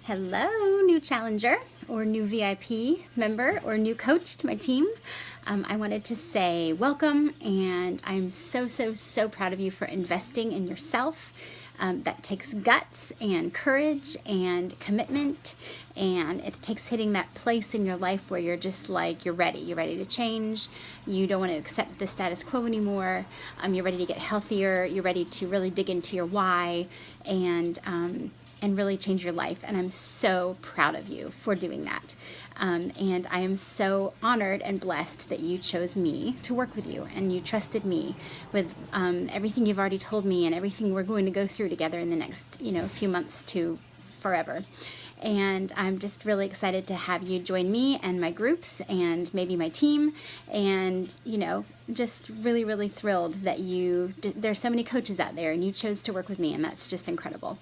Hello, new challenger or new VIP member or new coach to my team. I wanted to say welcome, and I'm so proud of you for investing in yourself. That takes guts and courage and commitment, and it takes hitting that place in your life where you're just like, you're ready to change. You don't want to accept the status quo anymore. You're ready to get healthier. You're ready to really dig into your why and really change your life. And I'm so proud of you for doing that. And I am so honored and blessed that you chose me to work with you, and you trusted me with everything you've already told me and everything we're going to go through together in the next, few months to forever. And I'm just really excited to have you join me and my groups and maybe my team, and just really thrilled that there's so many coaches out there and you chose to work with me, and that's just incredible.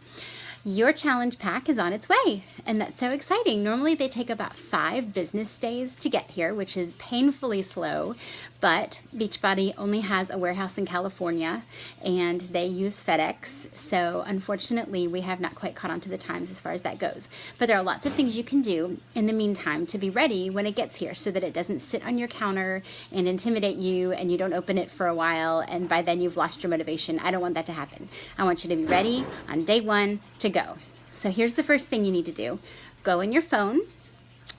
Your challenge pack is on its way, and that's so exciting. Normally they take about 5 business days to get here, which is painfully slow, but Beachbody only has a warehouse in California, and they use FedEx, so unfortunately we have not quite caught on to the times as far as that goes. But there are lots of things you can do in the meantime to be ready when it gets here, so that it doesn't sit on your counter and intimidate you and you don't open it for a while, and by then you've lost your motivation. I don't want that to happen. I want you to be ready on day 1 to go. So here's the first thing you need to do. Go in your phone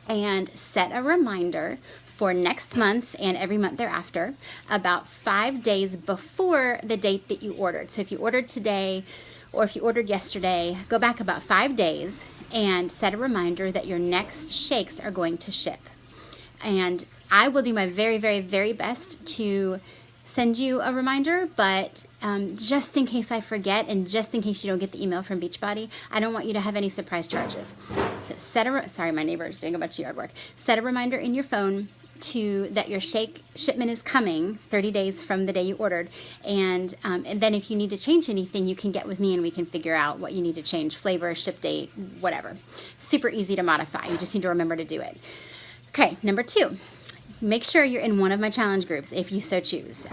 and set a reminder for next month and every month thereafter, about 5 days before the date that you ordered. So if you ordered today or if you ordered yesterday, go back about 5 days and set a reminder that your next shakes are going to ship. And I will do my very best to send you a reminder, but just in case I forget and just in case you don't get the email from Beachbody, I don't want you to have any surprise charges. So sorry, my neighbor is doing a bunch of yard work. Set a reminder in your phone that your shake shipment is coming 30 days from the day you ordered, and then if you need to change anything, you can get with me and we can figure out what you need to change, flavor, ship date, whatever. Super easy to modify. You just need to remember to do it. Okay, number 2. Make sure you're in one of my challenge groups if you so choose.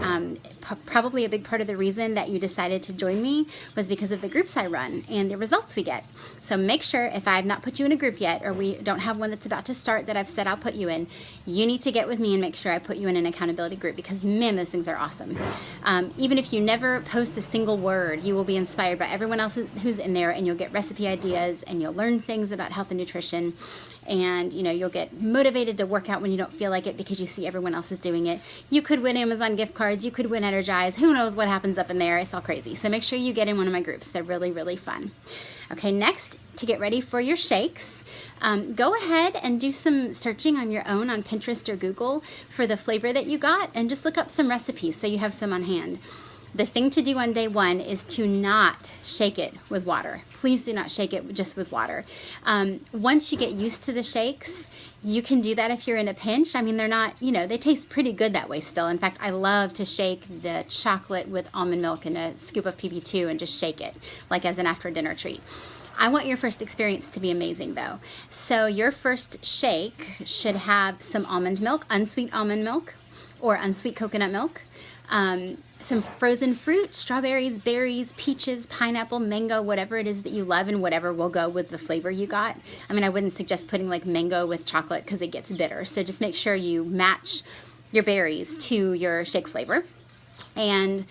Probably a big part of the reason that you decided to join me was because of the groups I run and the results we get. So make sure, if I've not put you in a group yet, or we don't have one that's about to start that I've said I'll put you in, you need to get with me and make sure I put you in an accountability group, because man, those things are awesome. Even if you never post a single word, you will be inspired by everyone else who's in there, and you'll get recipe ideas and you'll learn things about health and nutrition. And you'll get motivated to work out when you don't feel like it because you see everyone else is doing it. You could win Amazon gift cards, you could win Energize, who knows what happens up in there. It's all crazy. So make sure you get in one of my groups. They're really fun. Okay, next, to get ready for your shakes, go ahead and do some searching on your own on Pinterest or Google for the flavor that you got, and just look up some recipes so you have some on hand. The thing to do on day 1 is to not shake it with water. Please do not shake it just with water. Once you get used to the shakes, you can do that if you're in a pinch. I mean, they're not, they taste pretty good that way still. In fact, I love to shake the chocolate with almond milk and a scoop of PP2 and just shake it, like as an after dinner treat. I want your first experience to be amazing, though. So your first shake should have some almond milk, unsweet almond milk, or unsweet coconut milk, some frozen fruit, strawberries, berries, peaches, pineapple, mango, whatever it is that you love, and whatever will go with the flavor you got. I mean, I wouldn't suggest putting like mango with chocolate because it gets bitter. So just make sure you match your berries to your shake flavor. And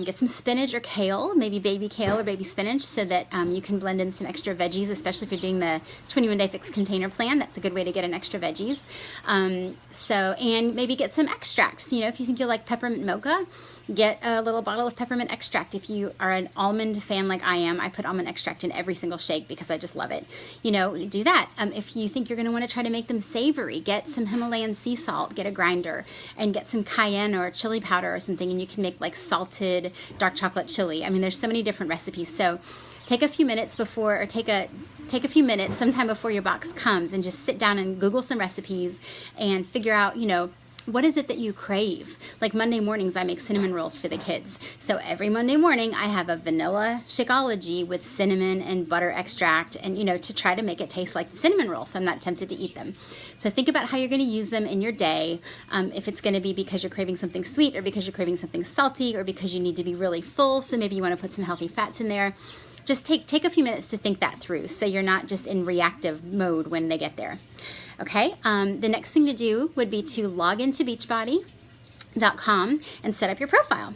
get some spinach or kale, maybe baby kale or baby spinach, so that you can blend in some extra veggies, especially if you're doing the 21-day fixed container plan. That's a good way to get an extra veggies. And maybe get some extracts. If you think you'll like peppermint mocha, get a little bottle of peppermint extract. If you are an almond fan like I am, I put almond extract in every single shake because I just love it. Do that. If you think you're going to want to try to make them savory, get some Himalayan sea salt, get a grinder, and get some cayenne or chili powder or something, and you can make like salted dark chocolate chili. I mean, there's so many different recipes. So take a few minutes before, or take a few minutes sometime before your box comes, and just sit down and Google some recipes and figure out, what is it that you crave? Like Monday mornings, I make cinnamon rolls for the kids. So every Monday morning, I have a vanilla Shakeology with cinnamon and butter extract, and to try to make it taste like the cinnamon roll, so I'm not tempted to eat them. So think about how you're going to use them in your day. If it's going to be because you're craving something sweet, or because you're craving something salty, or because you need to be really full, so maybe you want to put some healthy fats in there. just take a few minutes to think that through so you're not just in reactive mode when they get there. Okay, the next thing to do would be to log into Beachbody.com and set up your profile.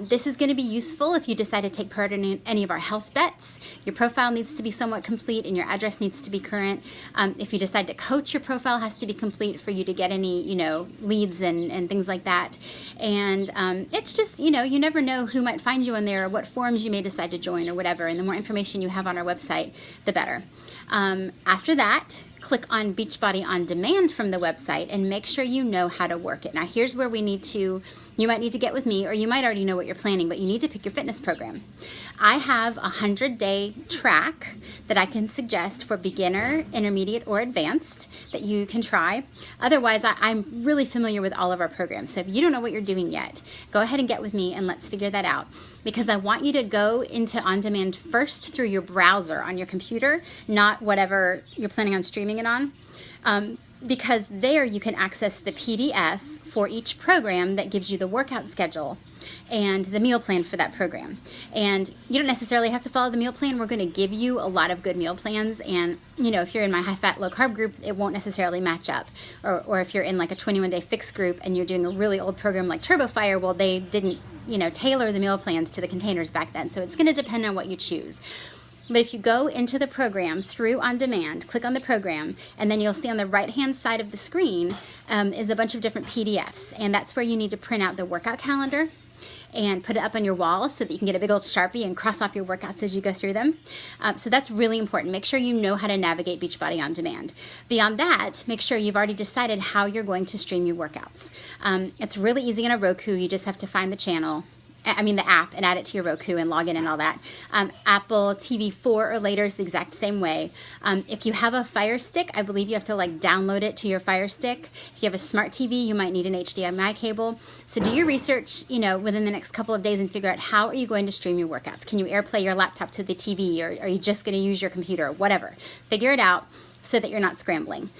This is going to be useful if you decide to take part in any of our health bets. Your profile needs to be somewhat complete and your address needs to be current. If you decide to coach, your profile has to be complete for you to get any, leads and things like that. And it's just, you never know who might find you on there or what forums you may decide to join or whatever. And the more information you have on our website, the better. After that, click on Beachbody On Demand from the website and make sure you know how to work it. Now, here's where you might need to get with me, or you might already know what you're planning, but you need to pick your fitness program. I have a 100-day track that I can suggest for beginner, intermediate, or advanced that you can try. Otherwise, I'm really familiar with all of our programs. So if you don't know what you're doing yet, go ahead and get with me and let's figure that out. Because I want you to go into On Demand first through your browser on your computer, not whatever you're planning on streaming it on. Because there you can access the PDF for each program that gives you the workout schedule and the meal plan for that program. And you don't necessarily have to follow the meal plan. We're going to give you a lot of good meal plans. And, if you're in my high-fat, low-carb group, it won't necessarily match up. Or if you're in like a 21-day fixed group and you're doing a really old program like TurboFire, well, they didn't, tailor the meal plans to the containers back then. So it's going to depend on what you choose. But if you go into the program through On Demand, click on the program, and then you'll see on the right-hand side of the screen is a bunch of different PDFs. And that's where you need to print out the workout calendar and put it up on your wall so that you can get a big old Sharpie and cross off your workouts as you go through them. So that's really important. Make sure you know how to navigate Beachbody On Demand. Beyond that, make sure you've already decided how you're going to stream your workouts. It's really easy in a Roku. You just have to find the app, and add it to your Roku and log in and all that. Apple TV 4 or later is the exact same way. If you have a Fire Stick, I believe you have to download it to your Fire Stick. If you have a smart TV, you might need an HDMI cable. So do your research, within the next couple of days and figure out how are you going to stream your workouts. Can you AirPlay your laptop to the TV, or are you just going to use your computer? Whatever. Figure it out so that you're not scrambling.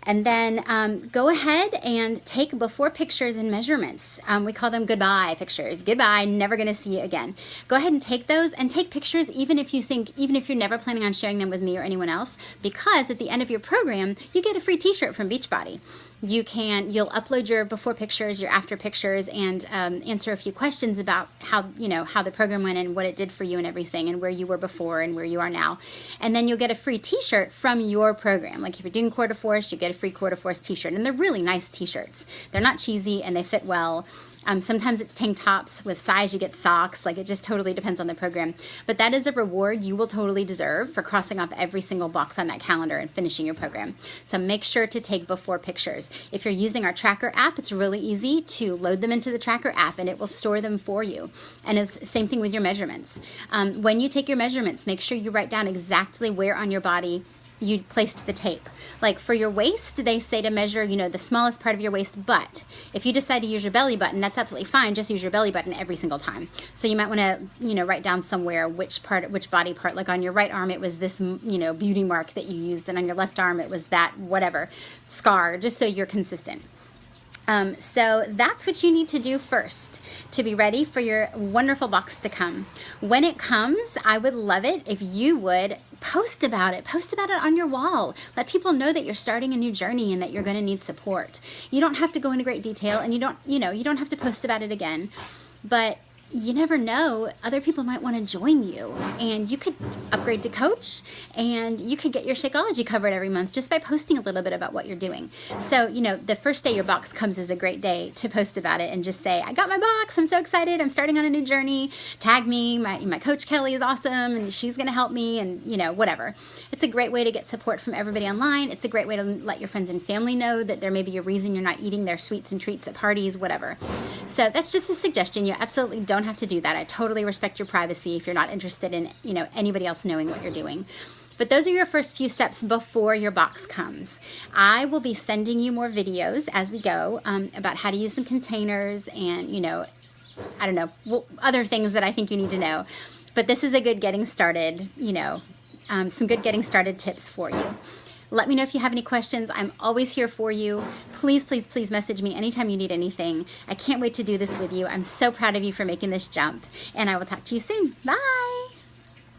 And then go ahead and take before pictures and measurements. We call them goodbye pictures. Goodbye, never going to see you again. Go ahead and take those and take pictures even if you're never planning on sharing them with me or anyone else, because at the end of your program, you get a free t-shirt from Beachbody. You'll upload your before pictures, your after pictures, and answer a few questions about how the program went and what it did for you and everything, and where you were before and where you are now. And then you'll get a free t-shirt from your program. Like if you're doing Core de Force, you get a free Core de Force t-shirt. And they're really nice t-shirts. They're not cheesy and they fit well. Sometimes it's tank tops with size, you get socks, it just totally depends on the program. But that is a reward you will totally deserve for crossing off every single box on that calendar and finishing your program. So make sure to take before pictures. If you're using our tracker app, it's really easy to load them into the tracker app and it will store them for you. And it's same thing with your measurements. When you take your measurements, make sure you write down exactly where on your body you placed the tape. Like for your waist, they say to measure, the smallest part of your waist, but if you decide to use your belly button, that's absolutely fine. Just use your belly button every single time. So you might want to, write down somewhere which body part, like on your right arm, it was this, beauty mark that you used, and on your left arm, it was that whatever scar, just so you're consistent. So that's what you need to do first to be ready for your wonderful box to come. When it comes, I would love it if you would post about it on your wall. Let people know that you're starting a new journey and that you're going to need support. You don't have to go into great detail, and you don't have to post about it again, but you never know, other people might want to join you, and you could upgrade to coach, and you could get your Shakeology covered every month just by posting a little bit about what you're doing. So, the first day your box comes is a great day to post about it and just say, I got my box, I'm so excited, I'm starting on a new journey, tag me, my coach Kelly is awesome, and she's going to help me, and whatever. It's a great way to get support from everybody online. It's a great way to let your friends and family know that there may be a reason you're not eating their sweets and treats at parties, whatever. So that's just a suggestion. You absolutely don't have to do that. I totally respect your privacy if you're not interested in, anybody else knowing what you're doing. But those are your first few steps before your box comes. I will be sending you more videos as we go about how to use the containers and, other things that I think you need to know. But this is a good getting started, some good getting started tips for you. Let me know if you have any questions. I'm always here for you. Please, please, please message me anytime you need anything. I can't wait to do this with you. I'm so proud of you for making this jump, and I will talk to you soon. Bye.